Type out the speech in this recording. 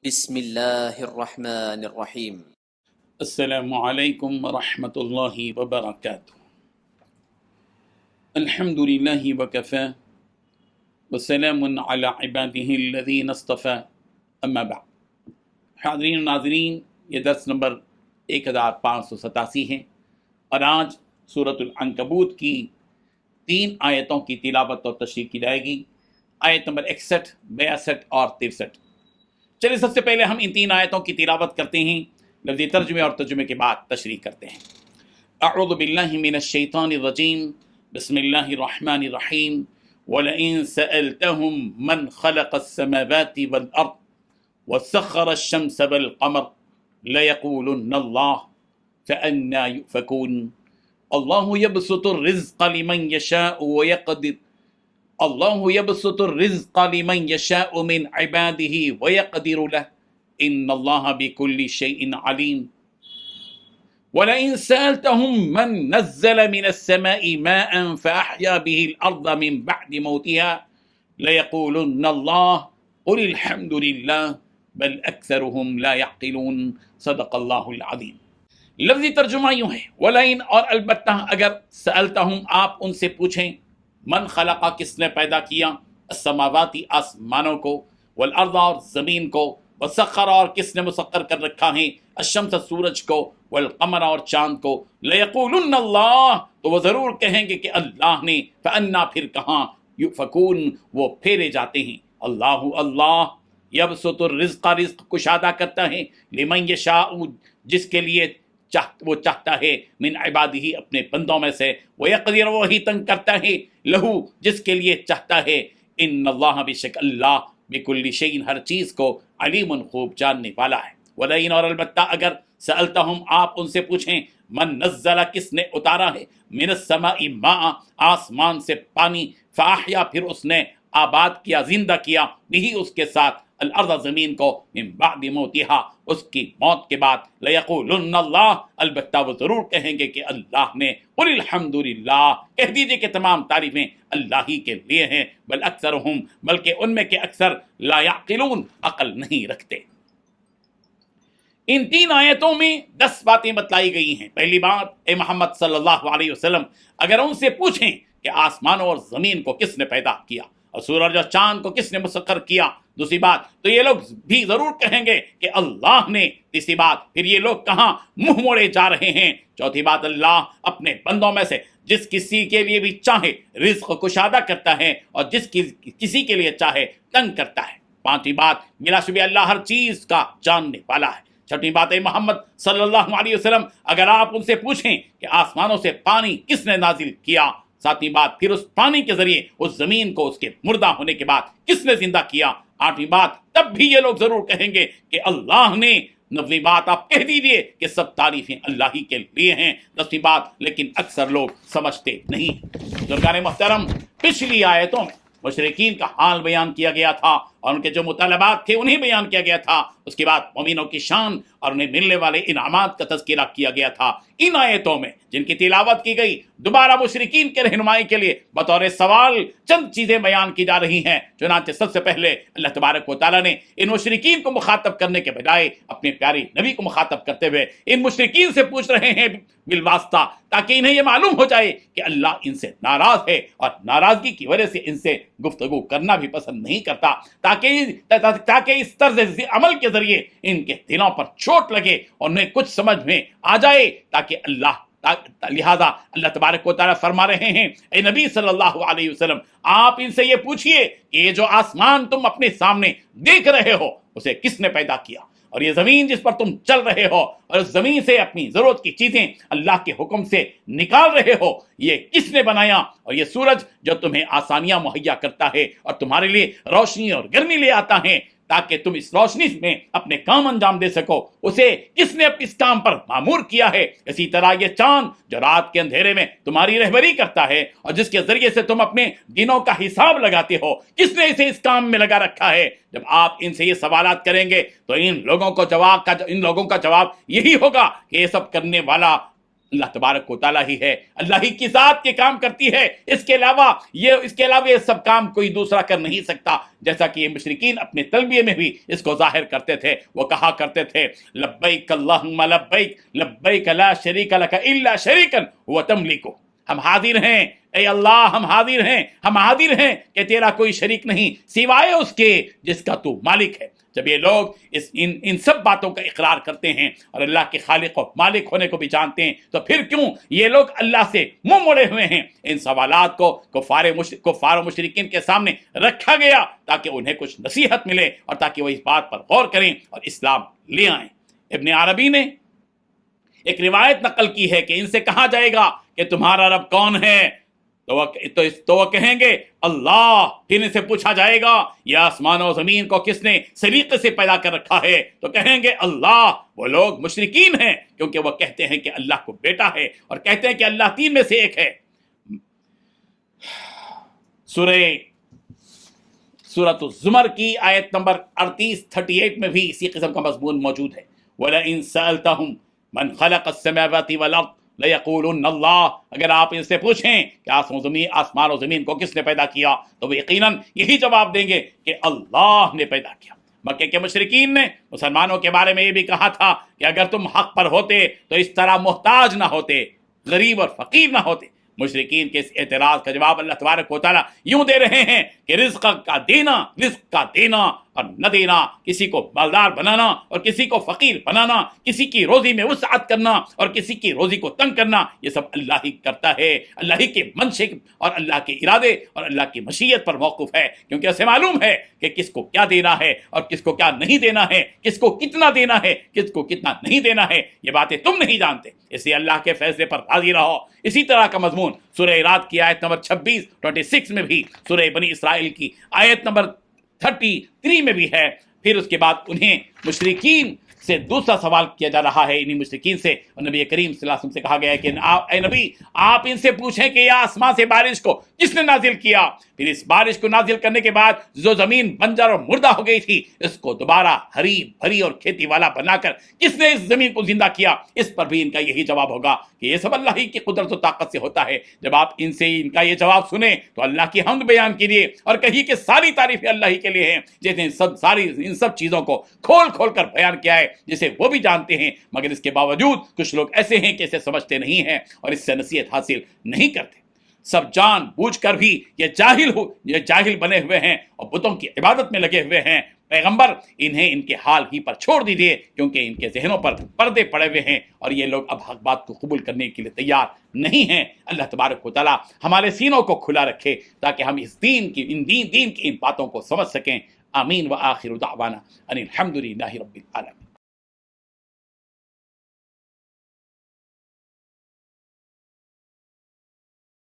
بسم اللہ الرحمن الرحیم۔ السلام علیکم ورحمۃ اللہ وبرکاتہ۔ الحمد للہ وکفی وسلام علی عبادہ الذین اصطفی، اما بعد۔ حاضرین و ناظرین، یہ درس نمبر 1587 ہے اور آج سورۃ العنکبوت کی 3 آیتوں کی تلاوت اور تشریح کی جائے گی، آیت نمبر 61، 62 اور 63۔ چلیے سب سے پہلے ہم ان 3 آیتوں کی تلاوت کرتے ہیں، لفظی ترجمے اور ترجمے کے بعد تشریح کرتے ہیں۔ اعوذ باللہ من الشیطان الرجیم، بسم اللہ الرحمن الرحیم۔ وَلَئِن سَأَلْتَهُم مَّنْ خَلَقَ السَّمَاوَاتِ وَالْأَرْضَ وَسَخَّرَ الشَّمْسَ وَالْقَمَرَ لَيَقُولُنَّ اللَّهُ فَأَنَّىٰ يُؤْفَكُونَ اللَّهُ يَبْسُطُ الرِّزْقَ لِمَن يَشَاءُ وَيَقْدِرُ اللہ یبسط الرزق لمن یشاء من عباده ویقدر له ان اللہ بكل شیء علیم۔ ولئن سألتهم من نزل من السماء ماء فأحيا به الأرض من بعد موتها ليقولن الله قل الحمد لله بل أكثرهم لا يعقلون۔ صدق اللہ العظیم۔ لفظی ترجمہ یوں ہے، ولئن اور البتہ اگر، سألتهم آپ ان سے پوچھیں، من خلقہ کس نے پیدا کیا، السماواتی آسمانوں کو، والارض اور زمین کو، وسخر اور کس نے مسخر کر رکھا ہے، الشمس سورج کو، والقمر اور چاند کو، لیقولن اللہ تو وہ ضرور کہیں گے کہ اللہ نے، فانا پھر کہاں، یؤفکون وہ پھیرے جاتے ہیں، اللہ اللہ یبسط الرزق رزق کشادہ کرتا ہے، لمن یشاء جس کے لیے وہ چاہتا ہے، من عبادہ اپنے بندوں میں سے، ویقدر وہی تنگ کرتا ہے، لہو جس کے لیے چاہتا ہے، ان اللہ بے شک اللہ بکل شیء ہر چیز کو علیم خوب جاننے والا ہے۔ ولئن اور البتہ اگر، سألتہم آپ ان سے پوچھیں، من نزل کس نے اتارا ہے، من السماء ماء آسمان سے پانی، فاحیا پھر اس نے آباد کیا، زندہ کیا، بھی اس کے ساتھ، الارض زمین کو، من بعد موتها اس کی موت کے بعد، لیقولن اللہ البتہ وہ ضرور کہیں گے کہ اللہ نے، قل الحمدللہ کہہ دیجئے کہ تمام تعریفیں اللہ ہی کے لیے ہیں، بل اکثرہم بلکہ ان میں کے اکثر، لا یعقلون عقل نہیں رکھتے۔ ان 3 آیتوں میں 10 باتیں بتلائی گئی ہیں۔ پہلی بات، اے محمد صلی اللہ علیہ وسلم اگر ان سے پوچھیں کہ آسمانوں اور زمین کو کس نے پیدا کیا اور سورج اور چاند کو کس نے مسخر کیا، دوسری بات تو یہ لوگ بھی ضرور کہیں گے کہ اللہ نے، تیسری بات پھر یہ لوگ کہاں منہ موڑے جا رہے ہیں، چوتھی بات اللہ اپنے بندوں میں سے جس کسی کے لیے بھی چاہے رزق کشادہ کرتا ہے اور جس کسی کے لیے چاہے تنگ کرتا ہے، پانچویں بات بلا شبہ اللہ ہر چیز کا جاننے والا ہے، چھٹی بات ہے محمد صلی اللہ علیہ وسلم اگر آپ ان سے پوچھیں کہ آسمانوں سے پانی کس نے نازل کیا، ساتویں بات پھر اس پانی کے ذریعے اس زمین کو اس کے مردہ ہونے کے بعد کس نے زندہ کیا، آٹھویں بات تب بھی یہ لوگ ضرور کہیں گے کہ اللہ نے، نویں بات آپ کہہ دیجئے کہ سب تعریفیں اللہ ہی کے لیے ہیں، 10ویں بات لیکن اکثر لوگ سمجھتے نہیں۔ بزرگان محترم، پچھلی آیتوں میں مشرکین کا حال بیان کیا گیا تھا اور ان کے جو مطالبات تھے انہیں بیان کیا گیا تھا، اس کے بعد مومنوں کی شان اور انہیں ملنے والے انعامات کا تذکرہ کیا گیا تھا۔ ان آیتوں میں جن کی تلاوت کی گئی، دوبارہ مشرکین کے رہنمائی کے لیے بطور سوال چند چیزیں بیان کی جا رہی ہیں۔ چنانچہ سب سے پہلے اللہ تبارک و تعالیٰ نے ان مشرکین کو مخاطب کرنے کے بجائے اپنے پیارے نبی کو مخاطب کرتے ہوئے ان مشرکین سے پوچھ رہے ہیں بالواسطہ، تاکہ انہیں یہ معلوم ہو جائے کہ اللہ ان سے ناراض ہے اور ناراضگی کی وجہ سے ان سے گفتگو کرنا بھی پسند نہیں کرتا، تاکہ اس طرز عمل کے ذریعے ان کے دلوں پر چوٹ لگے اور انہیں کچھ سمجھ میں آ جائے، تاکہ لہذا اللہ تبارک و تعالیٰ فرما رہے ہیں، اے نبی صلی اللہ علیہ وسلم آپ ان سے یہ پوچھئے کہ یہ جو آسمان تم اپنے سامنے دیکھ رہے ہو اسے کس نے پیدا کیا، اور یہ زمین جس پر تم چل رہے ہو اور اس زمین سے اپنی ضرورت کی چیزیں اللہ کے حکم سے نکال رہے ہو، یہ کس نے بنایا، اور یہ سورج جو تمہیں آسانیاں مہیا کرتا ہے اور تمہارے لیے روشنی اور گرمی لے آتا ہے تاکہ تم اس روشنی میں اپنے کام انجام دے سکو، اسے کس نے اس کام پر معمور کیا ہے۔ اسی طرح یہ چاند جو رات کے اندھیرے میں تمہاری رہبری کرتا ہے اور جس کے ذریعے سے تم اپنے دنوں کا حساب لگاتے ہو، کس نے اسے اس کام میں لگا رکھا ہے۔ جب آپ ان سے یہ سوالات کریں گے تو ان لوگوں کا جواب یہی ہوگا کہ یہ سب کرنے والا اللہ تبارک و تعالیٰ ہی ہے، اللہ ہی کی ذات یہ کام کرتی ہے، اس کے علاوہ یہ سب کام کوئی دوسرا کر نہیں سکتا۔ جیسا کہ یہ مشرکین اپنے تلبیے میں بھی اس کو ظاہر کرتے تھے، وہ کہا کرتے تھے لبیک اللہم لبیک لبیک لا شریک لک الا شریکا هو تملک، ہم حاضر ہیں اے اللہ، ہم حاضر ہیں کہ تیرا کوئی شریک نہیں سوائے اس کے جس کا تو مالک ہے۔ جب یہ لوگ ان سب باتوں کا اقرار کرتے ہیں اور اللہ کے خالق و مالک ہونے کو بھی جانتے ہیں، تو پھر کیوں یہ لوگ اللہ سے منہ موڑے ہوئے ہیں؟ ان سوالات کو کفار و مشرکین کے سامنے رکھا گیا تاکہ انہیں کچھ نصیحت ملے اور تاکہ وہ اس بات پر غور کریں اور اسلام لے آئیں۔ ابن عربی نے ایک روایت نقل کی ہے کہ ان سے کہا جائے گا کہ تمہارا رب کون ہے، تو وہ کہیں گے اللہ۔ پھر ان سے پوچھا جائے گا یہ آسمان و زمین کو کس نے سلیقے سے پیدا کر رکھا ہے، تو کہیں گے اللہ۔ وہ لوگ مشرکین ہیں کیونکہ وہ کہتے ہیں کہ اللہ کو بیٹا ہے اور کہتے ہیں کہ اللہ تین میں سے ایک ہے۔ سورۃ الزمر کی آیت نمبر 38 میں بھی اسی قسم کا مضمون موجود ہے۔ وَلَئِن سَأَلْتَهُمْ مَنْ خَلَقَ السَّمَاوَاتِ وَالْأَرْضَ لَيَقُولُنَّ اللَّهُ، اگر آپ ان سے پوچھیں کہ آسمان و زمین کو کس نے پیدا کیا، تو وہ یقیناً یہی جواب دیں گے کہ اللہ نے پیدا کیا۔ مکے کے مشرکین نے مسلمانوں کے بارے میں یہ بھی کہا تھا کہ اگر تم حق پر ہوتے تو اس طرح محتاج نہ ہوتے، غریب اور فقیر نہ ہوتے۔ مشرکین کے اس اعتراض کا جواب اللہ تبارک و تعالیٰ یوں دے رہے ہیں کہ رزق کا دینا اور نہ دینا، کسی کو مالدار بنانا اور کسی کو فقیر بنانا، کسی کی روزی میں وسعت کرنا اور کسی کی روزی کو تنگ کرنا، یہ سب اللہ ہی کرتا ہے۔ اللہ ہی کے منشے اور اللہ کے ارادے اور اللہ کی مشیت پر موقف ہے، کیونکہ اسے معلوم ہے کہ کس کو کیا دینا ہے اور کس کو کیا نہیں دینا ہے، کس کو کتنا دینا ہے، کس کو کتنا نہیں دینا ہے، یہ باتیں تم نہیں جانتے، اس لیے اللہ کے فیصلے پر راضی رہو۔ اسی طرح کا مضمون سورہ رات کی آیت نمبر 26 میں بھی، سورہ بنی اسرائیل کی آیت نمبر 33 میں بھی ہے۔ پھر اس کے بعد انہیں مشرکین سے دوسرا سوال کیا جا رہا ہے، انہی مشرکین سے، اور نبی کریم صلی اللہ علیہ وسلم سے کہا گیا ہے کہ اے نبی آپ ان سے پوچھیں کہ یہ آسمان سے بارش کو کس نے نازل کیا، پھر اس بارش کو نازل کرنے کے بعد جو زمین بنجر اور مردہ ہو گئی تھی اس کو دوبارہ ہری بھری اور کھیتی والا بنا کر کس نے اس زمین کو زندہ کیا، اس پر بھی ان کا یہی جواب ہوگا کہ یہ سب اللہ ہی کی قدرت و طاقت سے ہوتا ہے۔ جب آپ ان سے ان کا یہ جواب سنیں تو اللہ کی حمد بیان کیجیے اور کہیے کہ ساری تعریفیں اللہ ہی کے لیے ہیں، جس نے ان سب چیزوں کو کھول کھول کر بیان کیا ہے جسے وہ بھی جانتے ہیں، مگر اس کے باوجود کچھ لوگ ایسے ہیں کہ اسے سمجھتے نہیں ہیں اور اس سے نصیحت حاصل نہیں کرتے۔ سب جان بوجھ کر بھی یہ جاہل بنے ہوئے ہیں اور بتوں کی عبادت میں لگے ہوئے ہیں۔ پیغمبر انہیں ان کے حال ہی پر چھوڑ دیجیے، کیونکہ ان کے ذہنوں پر پردے پڑے ہوئے ہیں اور یہ لوگ اب حق بات کو قبول کرنے کے لیے تیار نہیں ہیں۔ اللہ تبارک و تعالیٰ ہمارے سینوں کو کھلا رکھے تاکہ ہم اس دین کی ان باتوں کو سمجھ سکیں۔ آمین۔ وآخر دعوانا ان الحمد للہ رب العالمین۔